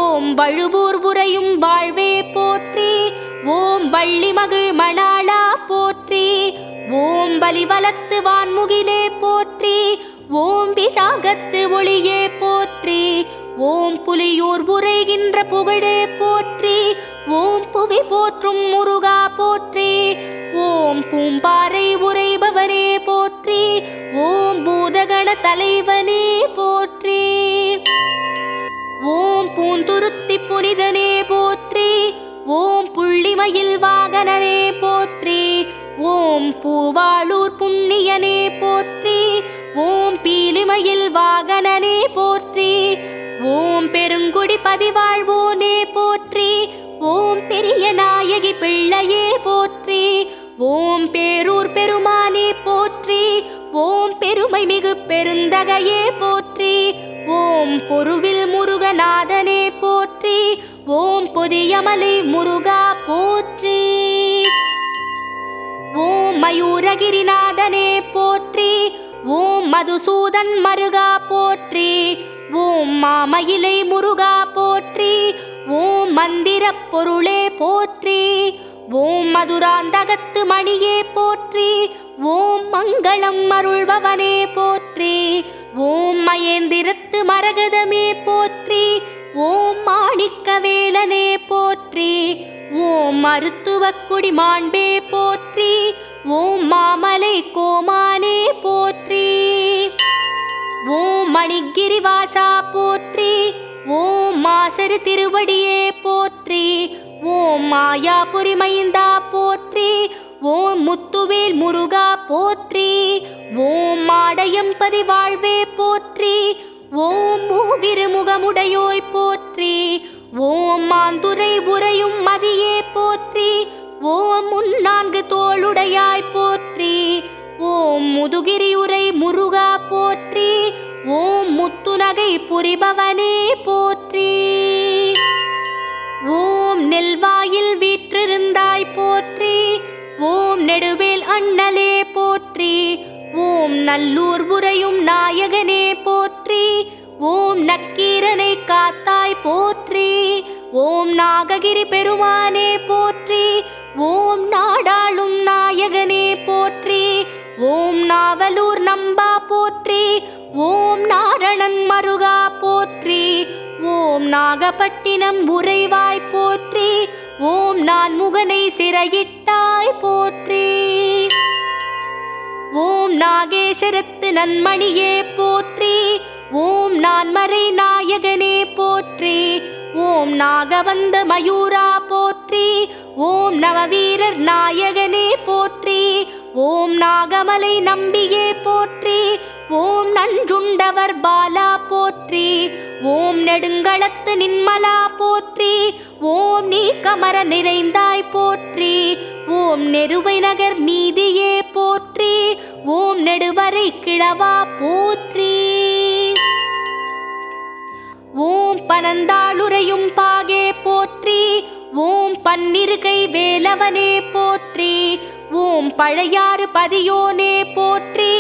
ஓம் வழுவூர் புரையும் வாழ்வே போற்றி. ஓம் வள்ளி மகிழ் மணாளா போற்றி. ஓம் பலிவலத்து வான்முகிலே போற்றி. ஓம் விசாகத்து ஒளியே போற்றி. ஓம் புலியூர் புரைகின்ற புகழே போற்றி. ஓம் புவி போற்றும் முருகா போற்றி. ஓம் பூம்பாறை உரைபவனே போற்றி. ஓம் பூதகண தலைவனே போற்றி. ஓம் பூந்துருத்தி புனிதனே போற்றி. ஓம் புள்ளிமயில் வாகனனே போற்றி. ஓம் பூவாளூர் புண்ணியனே போற்றி. ஓம் பீலிமயில் வாகனனே போற்றி. ஓம் பெருங்குடி பதிவாழ்வோனே போற்றி. ஓம் பெரிய நாயகி பிள்ளையே போற்றி. ஓம் பேரூர் பெருமானே போற்றி. ஓம் பெருமை மிகு பெருந்தகையே போற்றி. ஓம் பொருவில் முருகநாதனே போற்றி. ஓம் பொதியமலை முருகா போற்றி. ஓம் மயூரகிரிநாதனே போற்றி. ஓம் மதுசூதன் மருகா போற்றி. ஓம் மாமயிலை முருகா போற்றி. ஓம் மந்திர பொருளே போற்றி. ஓம் மதுராந்தகத்து மணியே போற்றி. ஓம் மங்களம் அருள்பவனே போற்றி. ஓம் மயேந்திரத்து மரகதமே போற்றி. ஓம் மாணிக்க வேலனே போற்றி. ஓம் மருத்துவக்குடி மாண்பே போற்றி. ஓம் மாமலை கோமானே போற்றி. ஓம் மணிகிரிவாசா போற்றி. ஓம் மாசரு திருவடியே போற்றி. ஓம் மாயாபுரி மைந்தா போற்றி. ஓம் முத்துவேல் முருகா போற்றி. ஓம் மாடயம்பதி வாழ்வே போற்றி. ஓம் மூவிருமுகமுடையோய் போற்றி. ஓம் மாந்துரை உரையும் மதியே போற்றி. ஓம் முன்னான்கு தோளுடையாய் போற்றி. ஓம் முதுகிரி உரை முருகா போற்றி. ஓம் முத்துநகை புரிபவனே போற்றி. ஓம் நெல்வாயில் வீற்றிருந்தாய் போற்றி. ஓம் நெடுவேல் அண்ணலே போற்றி. ஓம் நல்லூர் உரையும் நாயகனே போற்றி. ஓம் நக்கீரனை காத்தாய் போற்றி. ஓம் நாககிரி பெருமானே போற்றி. ஓம் நாடாளும் நாயகனே போற்றி. ஓம் நாவலூர் நம்பா போற்றி. ஓம் நாரணன் மருகா போற்றி. ஓம் நாகப்பட்டினம் உறைவாய் போற்றி. ஓம் நான்முகனை சிறையிட்டாய் போற்றி. ஓம் நாகேஸ்வரத்து நன்மணியே போற்றி. ஓம் நான்மறை நாயகனே போற்றி. ஓம் நாகவந்த மயூரா போற்றி. ஓம் நவவீரர் நாயகனே போற்றி. ஓம் நாகமலை நம்பியே போற்றி. ஓம் நஞ்சுண்டவர் பாலா போற்றி. ஓம் நெடுங்களத்து நின்மலா போற்றி. ஓம் நீ கமர நிறைந்தாய் போற்றி. ஓம் நெருவை நகர் நீதியே போற்றி. ஓம் நெடுவரை கிழவா போற்றி. ஓம் பனந்தாளுரையும் பாகே போற்றி. ஓம் பன்னிருகை வேலவனே போற்றி. ஓம் பழையாறு பதியோனே போற்றி.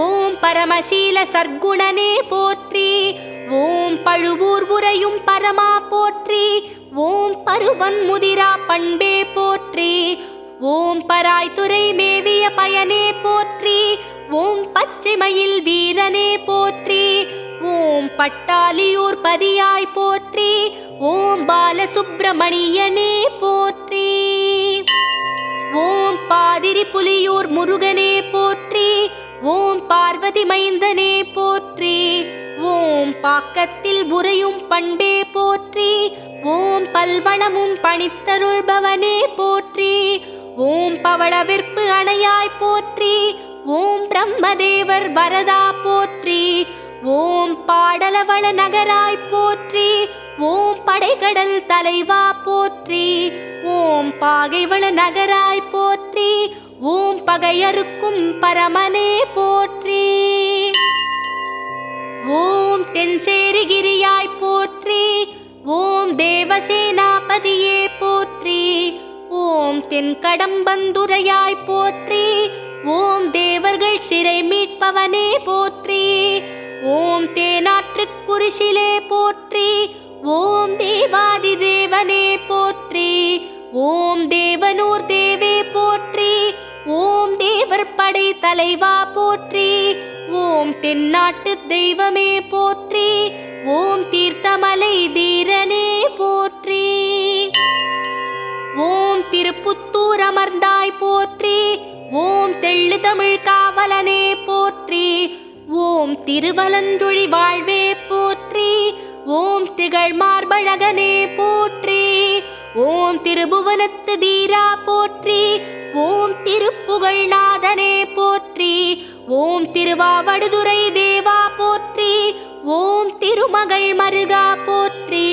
ஓம் பரமசீல சர்க்குணனே போற்றி. ஓம் பழுவூர் புரையும் பரமா போற்றி. ஓம் பருவன் முதிரா பண்பே போற்றி. ஓம் பராய்த்துறை மேவிய பயனே போற்றி. ஓம் பச்சைமயில் வீரனே போற்றி. ஓம் பட்டாலியூர் பதியாய் போற்றி. ஓம் பாலசுப்பிரமணியனே போற்றி. ஓம் பாதிரி புலியூர் முருகனே போற்றி. ஓம் பார்வதி மைந்தனே போற்றி. ஓம் பாக்கத்தில் உறையும் பண்பே போற்றி. ஓம் பல்வளமும் பணித்தருள்பவனே போற்றி. ஓம் பவளவிற்பு அணையாய் போற்றி. ஓம் பிரம்மதேவர் வரதா போற்றி. ஓம் பாடலவள நகராய் போற்றி. ஓம் படைகடல் தலைவா போற்றி. ஓம் பாகைவள நகராய் போற்றி. ஓம் பகையறுக்கும் பரமனே போற்றி. ஓம் தென்சேரிகிரியாய் போற்றி. ஓம் தேவசேனாபதியே போற்றி. ஓம் தென்கடம்பந்துரையாய் போற்றி. ஓம் தேவர்கள் சிறை மீட்பவனே போற்றி. ஓம் தேனாற்றுக் குரிசிலே போற்றி. ஓம் தேவாதி தேவனே போற்றி. ஓம் தேவனூர் தேவே போற்றி. ஓம் தேவர் படை தலைவா போற்றி. ஓம் தென்னாட்டு தெய்வமே போற்றி. ஓம் தீர்த்தமலை தீரனே போற்றி. ஓம் திருப்புத்தூர் அமர்ந்தாய் போற்றி. ஓம் தெள்ளு தமிழ் காவலனே போற்றி. ஓம் திருவலஞ்சுழி வாழ்வே போற்றி. ஓம் திகழ் மார்பழகனே போற்றி. ஓம் திருபுவனத்து தீரா போற்றி. ஓம் திருப்புகழ்நாதனே போற்றி. ஓம் திருவாவடுதுறை தேவா போற்றி. ஓம் திருமகள் மருகா போற்றி.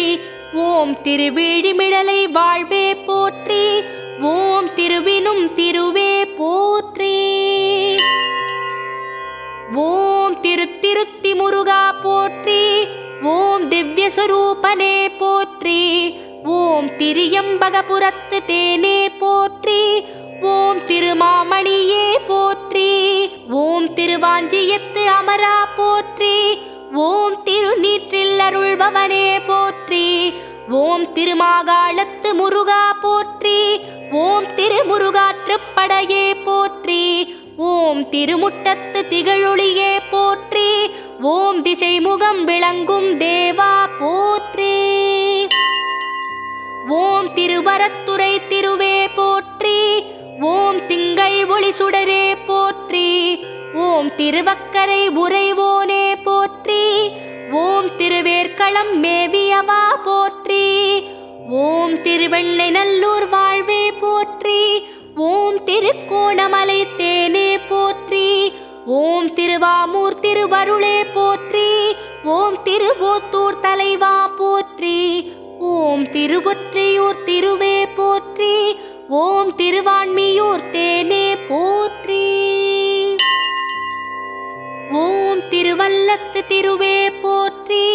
ஓம் திருவிழிமிழலை வாழ்வே போற்றி. ஓம் திருவினும் திருவே போற்றி. ஓம் திருத்திருத்தி முருகா போற்றி. ஓம் திவ்யஸ்வரூபனே போற்றி. ஓம் திரியம்பகபுரத்து தேனே போற்றி. ஓம் திருமாமணியே போற்றி. ஓம் திருவாஞ்சியத்து அமரா போற்றி. ஓம் திருநீற்றில் அருள்பவனே போற்றி. ஓம் திருமாகாளத்து முருகா போற்றி. ஓம் திருமுருகாற்றுப்படையே போற்றி. ஓம் திருமுட்டத்து திகழொளியே போற்றி. ஓம் திசைமுகம் விளங்கும் தேவா போற்றி. ஓம் திருவரத்துறை திருவே போற்றி. ஓம் திங்கள் ஒளி சுடரே போற்றி. ஓம் திருவக்கரை உறைவோனே போற்றி. ஓம் திருவேற்களம் மேவியவா போற்றி. ஓம் திருவெண்ணை நல்லூர் வாழ்வே போற்றி. ஓம் திருக்கோணமலை தேனே போற்றி. ஓம் திருவாமூர் திருவருளே போற்றி. ஓம் திருவோத்தூர் தலைவா போற்றி. ஓம் திருவொற்றியூர் திருவே போற்றி. ஓம் திருவான்மியூர் தேனே போற்றி. ஓம் திருவல்லத்து திருவே போற்றி.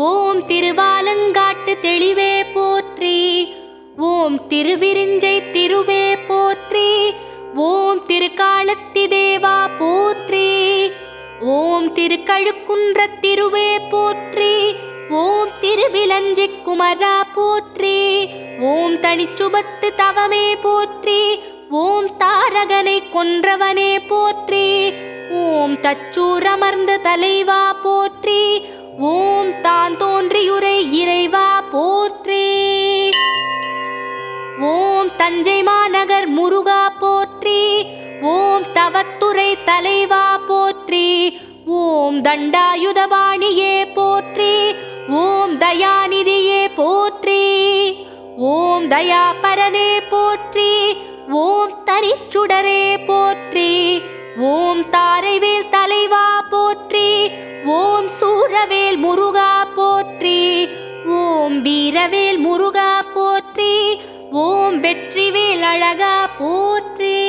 ஓம் திருவாலங்காட்டு தெளிவே போற்றி. ஓம் திருவிரிஞ்சை திருவே போற்றி. ஓம் திருக்காலத்தி தேவா போற்றி. ஓம் திருக்கழுக்குன்ற திருவே போற்றி. ஓம் திருவிலஞ்சி குமரா போற்றி. ஓம் தனிச்சுபத்து தவமே போற்றி. ஓம் தாரகனை கொன்றவனே போற்றி. ஓம் தச்சூர் அமர்ந்த தலைவா போற்றி. ஓம் தான் தோன்றியுரை இறைவா போற்றி. ஓம் தஞ்சை மாநகர் முருகா போற்றி. ஓம் தவத்துறை தலைவா போற்றி. ஓம் தண்டாயுதபாணியே போற்றி. ஓம் தயாநிதியே போற்றி. ஓம் தயாபரனே போற்றி. ஓம் தனிச்சுடரே போற்றி. ஓம் தாரைவேல் தலைவா போற்றி. குலவேல் முருகா போற்றி. ஓம் வீரவேல் முருகா போற்றி. ஓம் வெற்றிவேல் அழகா போற்றி.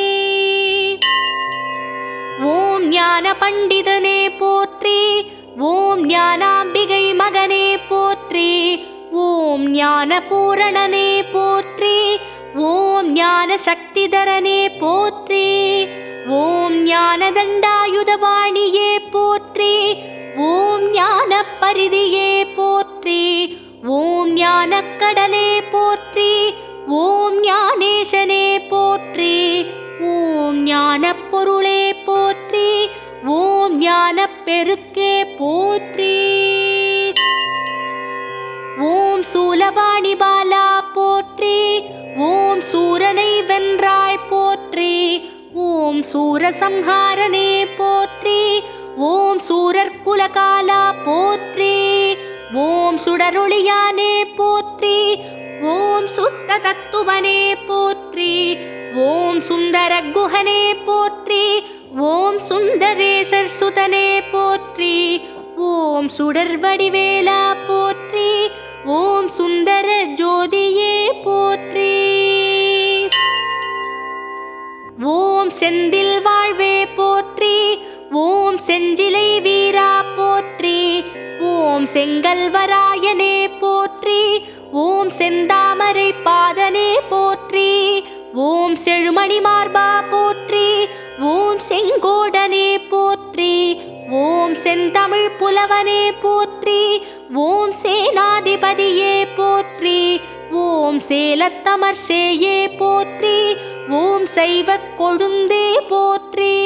ஓம் ஞான பண்டிதனே போற்றி. ஓம் ஞானாம்பிகை மகனே போற்றி. ஓம் ஞான பூரணனே போற்றி. ஓம் ஞான சக்திதரனே போற்றி. ஓம் ஞான தண்டாயுதபாணியே போற்றி. ஓம் ஞான பரிதியே போற்றி. ஓம் ஞான கடலே போற்றி. ஓம் ஞானேசனே போற்றி. ஓம் ஞான பொருளே போற்றி. ஓம் ஞான பெருக்கே போற்றி. ஓம் சூலபாணி பாலா போற்றி. ஓம் சூரனை வென்றாய் போற்றி. ஓம் சூரசம்ஹாரனே போற்றி. ஓம் சூரர் குலகாலா போற்றி. ஓம் சுடரொளியானே போற்றி. ஓம் சுத்த தத்துவனே போற்றி. ஓம் சுந்தர குஹனே போற்றி. ஓம் சுந்தரேசர் சுதனே போற்றி. ஓம் சுடர் வடிவேலா போற்றி. ஓம் சுந்தர ஜோதியே போற்றி. ஓம் செந்தில் வாழ்வே போற்றி. ஓம் செஞ்சிலை வீரா போற்றி. ஓம் செங்கல்வராயனே போற்றி. ஓம் செந்தாமரை பாதனே போற்றி. ஓம் செழுமணி மார்பா போற்றி. ஓம் செங்கோடனே போற்றி. ஓம் செந்தமிழ் புலவனே போற்றி. ஓம் சேனாதிபதியே போற்றி. ஓம் சேலத்தமர் சேயே போற்றி. ஓம் சைவக் கொழுந்தே போற்றி.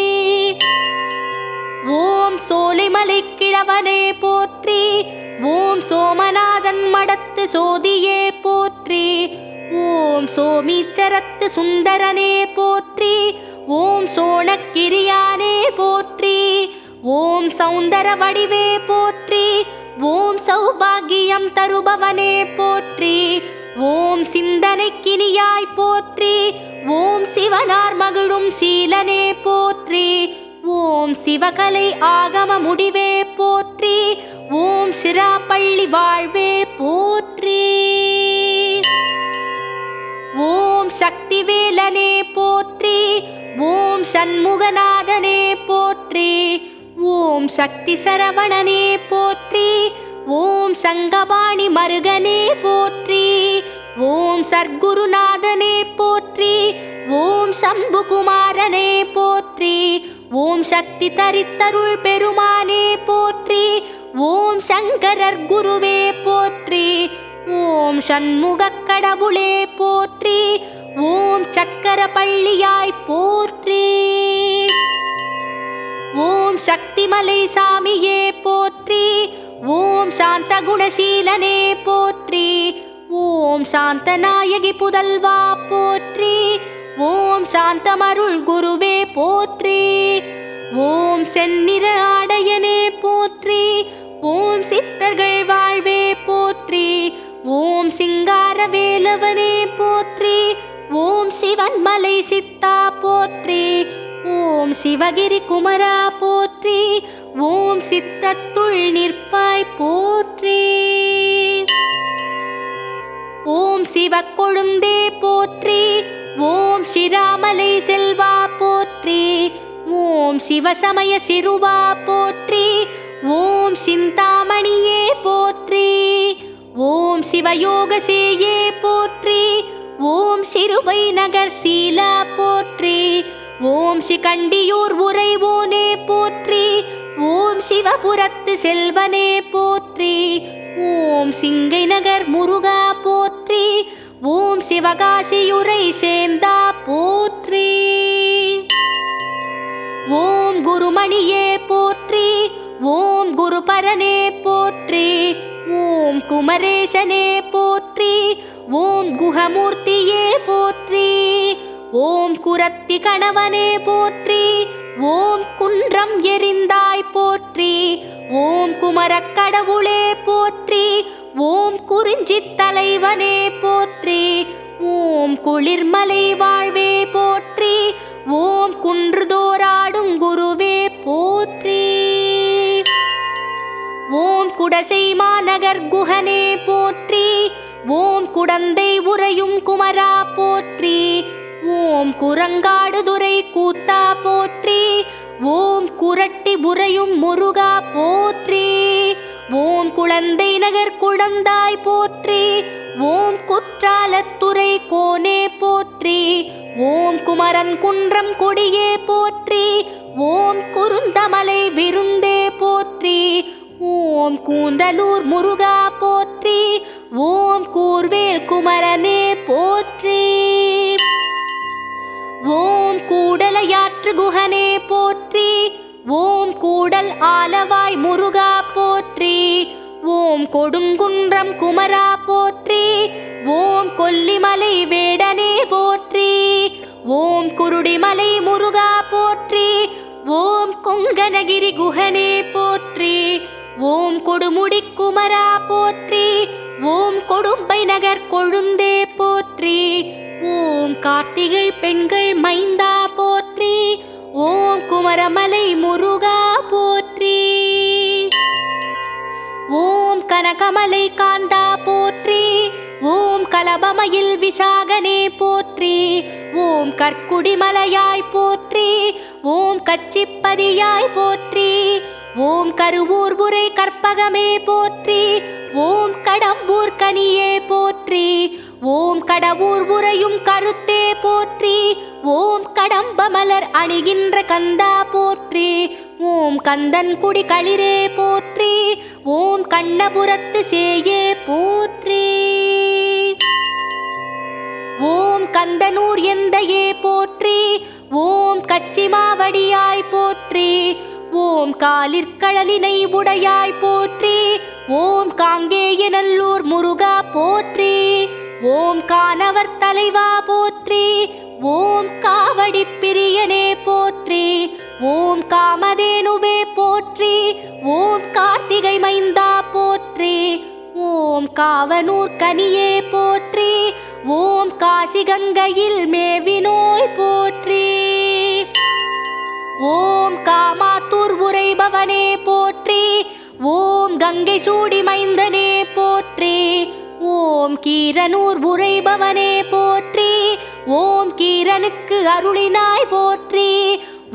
ஓம் சோலைமலை கிழவனே போற்றி. ஓம் சோமநாதன் மடத்து சோதியே போற்றி. ஓம் சோமீச்சரத்து சுந்தரனே போற்றி. ஓம் சோணக்கிரியானே போற்றி. ஓம் சௌந்தர வடிவே போற்றி. ஓம் சௌபாகியம் தருபவனே போற்றி. ஓம் சிந்தனைக்கினியாய் போற்றி. ஓம் சிவனார் மகிழும் சீலனே போற்றி. ஓம் சிவகலை ஆகம முடிவே போற்றி. ஓம் சிராப்பள்ளி வாழ்வே போற்றி. ஓம் சக்திவேலனே போற்றி. ஓம் சண்முகநாதனே போற்றி. ஓம் சக்தி சரவணனே போற்றி. ஓம் சங்கபாணி மருகனே போற்றி. ஓம் சர்க்குருநாதனே போற்றி. ஓம் சம்புகுமாரனே போற்றி. ஓம் சக்தி தரித்தருள் பெருமானே போற்றி. ஓம் சங்கரர் குருவே போற்றி. ஓம் சண்முகக் கடவுளே போற்றி. ஓம் சக்கர பள்ளியாய் போற்றி. ஓம் சக்திமலை சாமியே போற்றி. ஓம் சாந்த குணசீலனே போற்றி. ஓம் சாந்தநாயகி புதல்வா போற்றி. ஓம் சாந்தமருள் குருவே போற்றி. ஓம் செந்நிற ஆடையனே போற்றி. ஓம் சித்தர்கள் வாழ்வே போற்றி. ஓம் சிங்கார வேலவனே போற்றி. ஓம் சிவன்மலை சித்தா போற்றி. ஓம் சிவகிரி குமரா போற்றி. ஓம் சித்தத்துள் நிற்பாய் போற்றி. ஓம் சிவக்கொழுந்தே போற்றி. ஓம் சிராமலை செல்வா போற்றி. ஓம் சிவசமய சிறுவா போற்றி. ஓம் சிந்தாமணியே போற்றி. ஓம் சிவயோகசேயே போற்றி. ஓம் சிறுவை நகர் சீலா போற்றி. ஓம் சிகண்டியூர் உறைவோனே போற்றி. ஓம் சிவபுரத்து செல்வனே போற்றி. ஓம் சிங்கை நகர் முருகா போற்றி. ஓம் சிவகாசியுரை சேந்தா போற்றி. ஓம் குருமணியே போற்றி. ஓம் குருபரனே போற்றி. ஓம் குமரேசனே போற்றி. ஓம் குஹமூர்த்தியே போற்றி. ஓம் குரத்தி கணவனே போற்றி. ஓம் குன்றம் எரிந்தாய் போற்றி. ஓம் குமரக் கடவுளே போற்றி. ஓம் குறிஞ்சித் தலைவனே போற்றி. ஓம் குளிர்மலை வாழ்வே போற்றி. ஓம் குன்றுதோறாடும் குருவே போற்றி. ஓம் குலசை மாநகர் குஹனே போற்றி. ஓம் குடந்தை உறையும் குமரா போற்றி. ஓம் குரங்காடுதுறை கூத்தா போற்றி. ஓம் குரட்டி புரையும் முருகா போற்றி. ஓம் குழந்தை நகர் குழந்தாய் போற்றி. ஓம் குற்றாலத்துறை கோனே போற்றி. ஓம் குமரன் குன்றம் கொடியே போற்றி. ஓம் குருந்தமலை விருந்தே போற்றி. ஓம் கூந்தலூர் முருகா போற்றி. ஓம் கூர்வேல் குமரனே போற்றி. ஓம் கூடலையாற்று குஹனே போற்றி. ஓம் கூடல் ஆலவாய் முருகா போற்றி. ஓம் கொடுங்குன்றம் குமரா போற்றி. ஓம் கொல்லிமலை வேடனே போற்றி. ஓம் குருடிமலை முருகா போற்றி. ஓம் கொங்கணகிரி குஹனே போற்றி. ஓம் கொடுமுடி குமரா போற்றி. ஓம் கொடும்பை நகர் கொழுந்தே போற்றி. ஓம் கார்த்திகை பெண்கள் மைந்தா போற்றி. ஓம் குமரமலை முருகா போற்றி. ஓம் கனகமலை காந்தா போற்றி. ஓம் கலபமயில் விசாகனே போற்றி. ஓம் கற்குடிமலையாய் போற்றி. ஓம் கச்சிப்பதியாய் போற்றி. ஓம் கருவூர் புரை கற்பகமே போற்றி. ஓம் கடம்பூர் கனியே போற்றி. ஓம் கடவுர் புரையும் கருத்தே போற்றி. ஓம் கடம்ப மலர் அணிகின்ற கந்தா போற்றி. ஓம் கந்தன் குடி களிரே போற்றி. ஓம் கண்ணபுரத்து சேயே போற்றி. ஓம் கந்தனூர் எந்தையே போற்றி. ஓம் கச்சிமாவடியாய் போற்றி. ஓம் காலிற்கழலினை உடையாய் போற்றி. ஓம் காங்கேய நல்லூர் முருகா போற்றி. ஓம் கானவர் தலைவா போற்றி. ஓம் காவடி பிரியனே போற்றி. ஓம் காமதேனுவே போற்றி. ஓம் கார்த்திகை மைந்தா போற்றி. ஓம் காவனூர் கனியே போற்றி. ஓம் காசி கங்கையில் மேவினோய் போற்றி. ஓம் காமாத்தூர் உரைபவனே போற்றி. ஓம் கங்கை சூடி மைந்தனே போற்றி. ஓம் கீரனூர் உரைபவனே போற்றி. ஓம் கீரனுக்கு அருளினாய் போற்றி.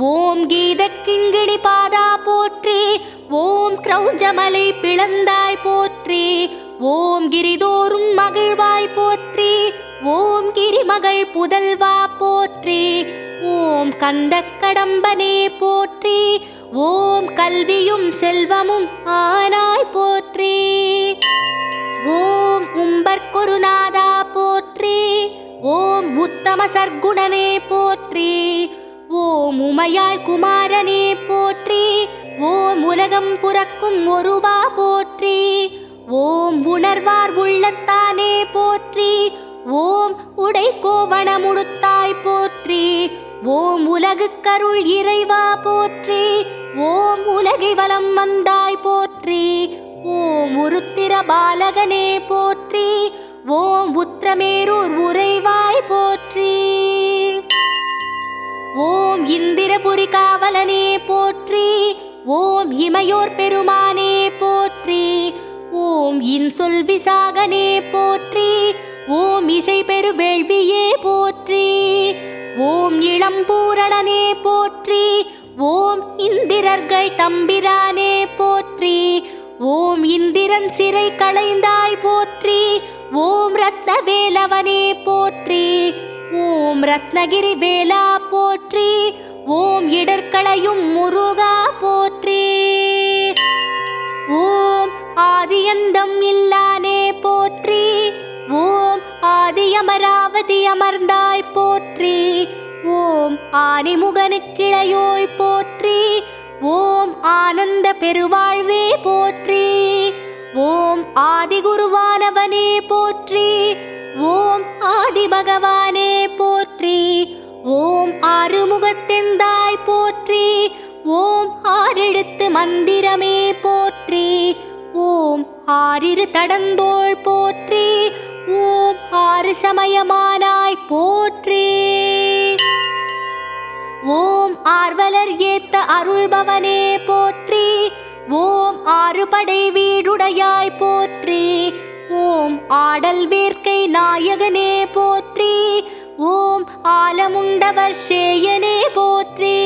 ஓம் கீத கிங்கிணி பாதா போற்றி. ஓம் கிரௌஞ்சமலை பிளந்தாய் போற்றி. ஓம் கிரிதோறும் மகிழ்வாய் போற்றி. ஓம் கிரிமகள் புதல்வா போற்றி. ஓம் கந்தக்கடம்பனே போற்றி. ஓம் கல்வியும் செல்வமும் ஆனாய் போற்றி. ஓம் உம்பர்கொருநாதா போற்றி. ஓம் உத்தம சர்க்குணனே போற்றி. ஓம் உமையாள் குமாரனே போற்றி. ஓம் உலகம் புறக்கும் ஒருவா போற்றி. ஓம் உணர்வார் உள்ளத்தானே போற்றி. ஓம் உடை கோவணமுடுத்தாய் போற்றி. ஓம் உலகுக்கருள் இறைவா போற்றி. ஓம் உலகை வலம் வந்தாய் போற்றி. ஓம் உருத்திர பாலகனே போற்றி. ஓம் உத்திரமேரூர் உறைவாய் போற்றி. ஓம் இந்திரபுரி காவலனே போற்றி. ஓம் இமையோர் பெருமானே போற்றி. ஓம் இன்சொல் விசாகனே போற்றி. ஓம் இசை பெரு வேள்வியே போற்றி. ஓம் இளம்பூரணனே போற்றி. ஓம் இந்திரர்கள் தம்பிரானே போற்றி. ஓம் இந்திரன் சிறை களைந்தாய் போற்றி. ஓம் ரத்னவேலவனே போற்றி. ஓம் ரத்னகிரி வேலா போற்றி. ஓம் இடர்களையும் முருகா போற்றி. ஓம் ஆதியந்தம் இல்லானே போற்றி. ஓம் ஆதியமராவதி அமர்ந்தாய் போற்றி. ஓம் ஆனிமுகனுக்கிளையோய் போற்றி. ஓம் ஆனந்த பெருவாழ்வே போற்றி. ஓம் ஆதிகுருவானவனே போற்றி. ஓம் ஆதி பகவானே போற்றி. ஓம் ஆறுமுகத்தெந்தாய் போற்றி. ஓம் ஆறெழுத்து மந்திரமே போற்றி. ஓம் ஆறிரு தடந்தோள் போற்றி. ஓம் ஆறு சமயமானாய் போற்றி. ஓம் ஆர்வலர் ஏத்த அருள்பவனே போற்றி. ஓம் ஆறுபடை வீடுடையாய் போற்றி. ஓம் ஆடல் வேர்க்கை நாயகனே போற்றி. ஓம் ஆலமுண்டவர் சேயனே போற்றி.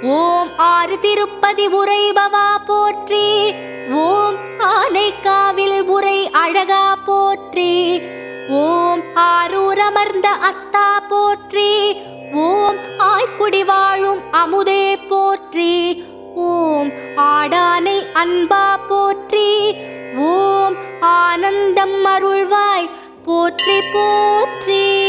ஓம் ஆறு திருப்பதி உரைபவா போற்றி. ஓம் ஆனைக்காவில் உரை அழகா போற்றி. ஓம் ஆரூர் அமர்ந்த அத்தா போற்றி. ஓம் ஆய்க்குடி வாழும் அமுதே போற்றி. ஓம் ஆடானை அன்பா போற்றி. ஓம் ஆனந்தம் அருள்வாய் போற்றி போற்றி.